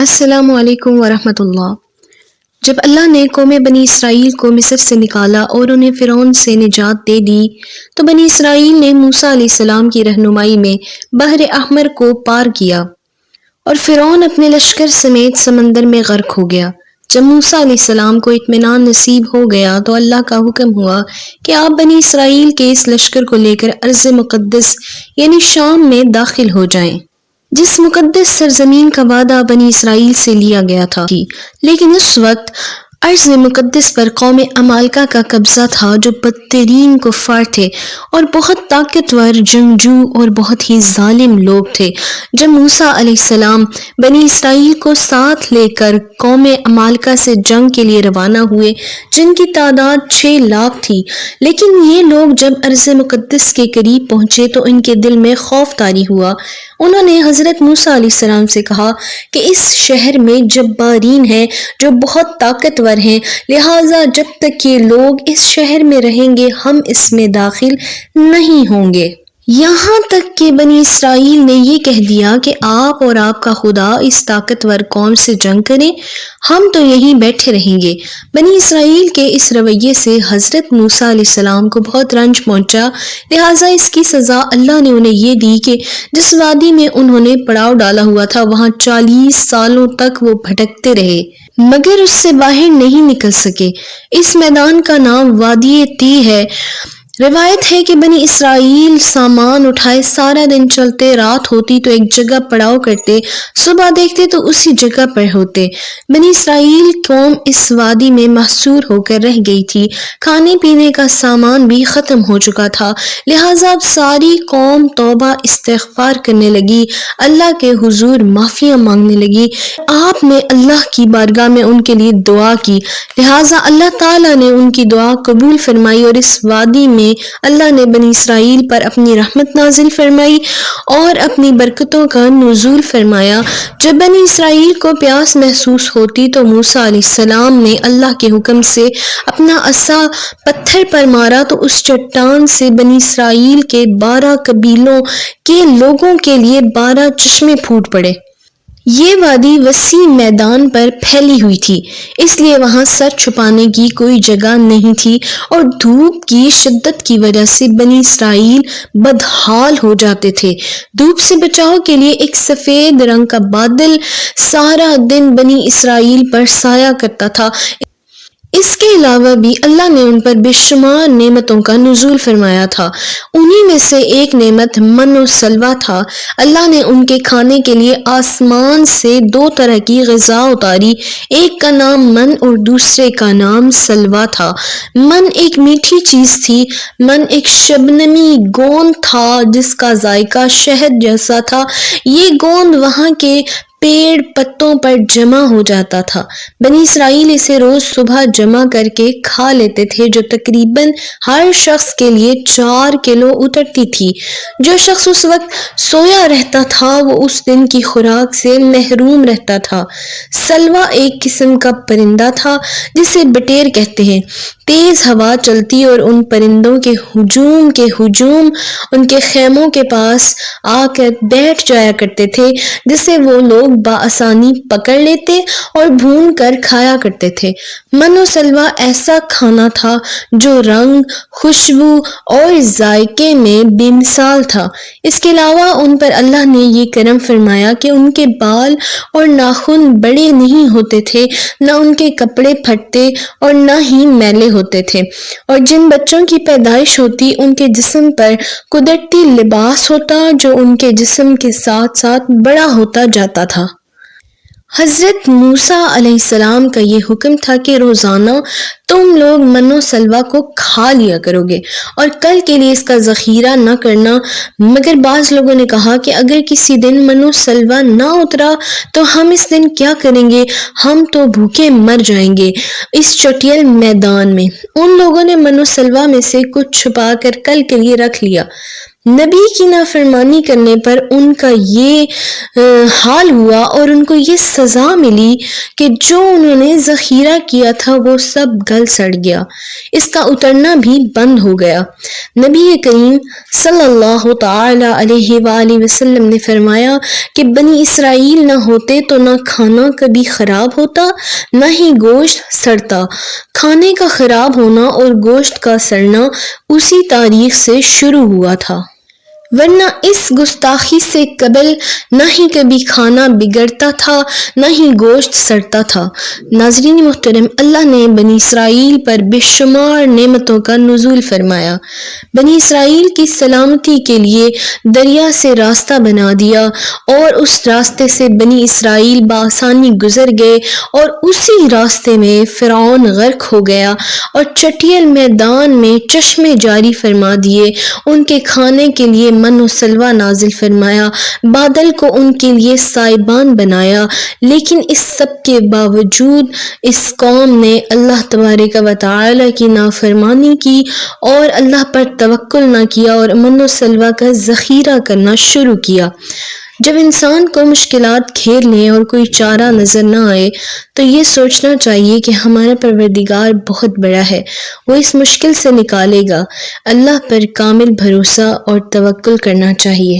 السلام علیکم ورحمۃ اللہ۔ جب اللہ نے قوم بنی اسرائیل کو مصر سے نکالا اور انہیں فرعون سے نجات دے دی تو بنی اسرائیل نے موسیٰ علیہ السلام کی رہنمائی میں بحر احمر کو پار کیا اور فرعون اپنے لشکر سمیت سمندر میں غرق ہو گیا۔ جب موسیٰ علیہ السلام کو اطمینان نصیب ہو گیا تو اللہ کا حکم ہوا کہ آپ بنی اسرائیل کے اس لشکر کو لے کر ارض مقدس یعنی شام میں داخل ہو جائیں، جس مقدس سرزمین کا وعدہ بنی اسرائیل سے لیا گیا تھا۔ لیکن اس وقت ارض مقدس پر قوم عمالقہ کا قبضہ تھا جو بدترین کفار تھے اور بہت طاقتور جنگجو اور بہت ہی ظالم لوگ تھے۔ جب موسیٰ علیہ السلام بنی اسرائیل کو ساتھ لے کر قوم عمالقہ سے جنگ کے لیے روانہ ہوئے، جن کی تعداد 6 لاکھ تھی، لیکن یہ لوگ جب ارض مقدس کے قریب پہنچے تو ان کے دل میں خوف طاری ہوا۔ انہوں نے حضرت موسیٰ علیہ السلام سے کہا کہ اس شہر میں جبارین ہیں جو بہت طاقتور ہیں، لہٰذا جب تک یہ لوگ اس شہر میں رہیں گے ہم اس میں داخل نہیں ہوں گے۔ یہاں تک کہ بنی اسرائیل نے یہ کہہ دیا کہ آپ اور آپ کا خدا اس طاقتور قوم سے جنگ کریں، ہم تو یہیں بیٹھے رہیں گے۔ بنی اسرائیل کے اس رویے سے حضرت موسیٰ علیہ السلام کو بہت رنج پہنچا، لہٰذا اس کی سزا اللہ نے انہیں یہ دی کہ جس وادی میں انہوں نے پڑاؤ ڈالا ہوا تھا وہاں 40 سالوں تک وہ بھٹکتے رہے مگر اس سے باہر نہیں نکل سکے۔ اس میدان کا نام وادی تی ہے۔ روایت ہے کہ بنی اسرائیل سامان اٹھائے سارا دن چلتے، رات ہوتی تو ایک جگہ پڑاؤ کرتے، صبح دیکھتے تو اسی جگہ پر ہوتے۔ بنی اسرائیل قوم اس وادی میں محصور ہو کر رہ گئی تھی، کھانے پینے کا سامان بھی ختم ہو چکا تھا، لہٰذا اب ساری قوم توبہ استغفار کرنے لگی، اللہ کے حضور معافیاں مانگنے لگی۔ آپ نے اللہ کی بارگاہ میں ان کے لیے دعا کی، لہٰذا اللہ تعالیٰ نے ان کی دعا قبول فرمائی اور اس وادی میں اللہ نے بنی اسرائیل پر اپنی رحمت نازل فرمائی اور اپنی برکتوں کا نزول فرمایا۔ جب بنی اسرائیل کو پیاس محسوس ہوتی تو موسیٰ علیہ السلام نے اللہ کے حکم سے اپنا عصا پتھر پر مارا تو اس چٹان سے بنی اسرائیل کے 12 قبیلوں کے لوگوں کے لیے 12 چشمے پھوٹ پڑے۔ یہ وادی وسیع میدان پر پھیلی ہوئی تھی، اس لیے وہاں سر چھپانے کی کوئی جگہ نہیں تھی اور دھوپ کی شدت کی وجہ سے بنی اسرائیل بدحال ہو جاتے تھے۔ دھوپ سے بچاؤ کے لیے ایک سفید رنگ کا بادل سارا دن بنی اسرائیل پر سایہ کرتا تھا۔ اس کے علاوہ بھی اللہ نے ان پر بے شمار نعمتوں کا نزول فرمایا تھا، انہی میں سے ایک نعمت من و سلویٰ تھا۔ اللہ نے ان کے کھانے کے لیے آسمان سے 2 طرح کی غذا اتاری، ایک کا نام من اور دوسرے کا نام سلویٰ تھا۔ من ایک میٹھی چیز تھی، من ایک شبنمی گوند تھا جس کا ذائقہ شہد جیسا تھا۔ یہ گوند وہاں کے پیڑ پتوں پر جمع ہو جاتا تھا، بنی اسرائیل اسے روز صبح جمع کر کے کھا لیتے تھے، جو تقریباً ہر شخص کے لیے 4 کلو اترتی تھی۔ جو شخص اس وقت سویا رہتا تھا وہ اس دن کی خوراک سے محروم رہتا تھا۔ سلویٰ ایک قسم کا پرندہ تھا جسے بٹیر کہتے ہیں۔ تیز ہوا چلتی اور ان پرندوں کے ہجوم ان کے خیموں کے پاس آ کر بیٹھ جایا کرتے تھے، جسے وہ لوگ بآسانی پکڑ لیتے اور بھون کر کھایا کرتے تھے۔ من و سلویٰ ایسا کھانا تھا جو رنگ، خوشبو اور ذائقے میں بے مثال تھا۔ اس کے علاوہ ان پر اللہ نے یہ کرم فرمایا کہ ان کے بال اور ناخن بڑے نہیں ہوتے تھے، نہ ان کے کپڑے پھٹتے اور نہ ہی میلے ہوتے تھے، اور جن بچوں کی پیدائش ہوتی ان کے جسم پر قدرتی لباس ہوتا جو ان کے جسم کے ساتھ ساتھ بڑا ہوتا جاتا تھا۔ حضرت موسیٰ علیہ السلام کا یہ حکم تھا کہ روزانہ تم لوگ من و سلویٰ کو کھا لیا کرو گے اور کل کے لیے اس کا ذخیرہ نہ کرنا، مگر بعض لوگوں نے کہا کہ اگر کسی دن من و سلویٰ نہ اترا تو ہم اس دن کیا کریں گے، ہم تو بھوکے مر جائیں گے اس چٹیل میدان میں۔ ان لوگوں نے من و سلویٰ میں سے کچھ چھپا کر کل کے لیے رکھ لیا، نبی کی نافرمانی کرنے پر ان کا یہ حال ہوا اور ان کو یہ سزا ملی کہ جو انہوں نے ذخیرہ کیا تھا وہ سب گل سڑ گیا، اس کا اترنا بھی بند ہو گیا۔ نبی کریم صلی اللہ تعالی علیہ وآلہ وسلم نے فرمایا کہ بنی اسرائیل نہ ہوتے تو نہ کھانا کبھی خراب ہوتا نہ ہی گوشت سڑتا۔ کھانے کا خراب ہونا اور گوشت کا سڑنا اسی تاریخ سے شروع ہوا تھا، ورنہ اس گستاخی سے قبل نہ ہی کبھی کھانا بگڑتا تھا نہ ہی گوشت سڑتا تھا۔ ناظرین محترم، اللہ نے بنی اسرائیل پر بے شمار نعمتوں کا نزول فرمایا، بنی اسرائیل کی سلامتی کے لیے دریا سے راستہ بنا دیا اور اس راستے سے بنی اسرائیل بآسانی گزر گئے، اور اسی راستے میں فرعون غرق ہو گیا اور چٹیل میدان میں چشمے جاری فرما دیے، ان کے کھانے کے لیے من و سلوہ نازل فرمایا، بادل کو ان کے لیے سائبان بنایا۔ لیکن اس سب کے باوجود اس قوم نے اللہ تبارک و تعالی کی نافرمانی کی اور اللہ پر توکل نہ کیا اور من و سلوہ کا ذخیرہ کرنا شروع کیا۔ جب انسان کو مشکلات گھیر لیں اور کوئی چارہ نظر نہ آئے تو یہ سوچنا چاہیے کہ ہمارا پروردگار بہت بڑا ہے، وہ اس مشکل سے نکالے گا۔ اللہ پر کامل بھروسہ اور توکل کرنا چاہیے۔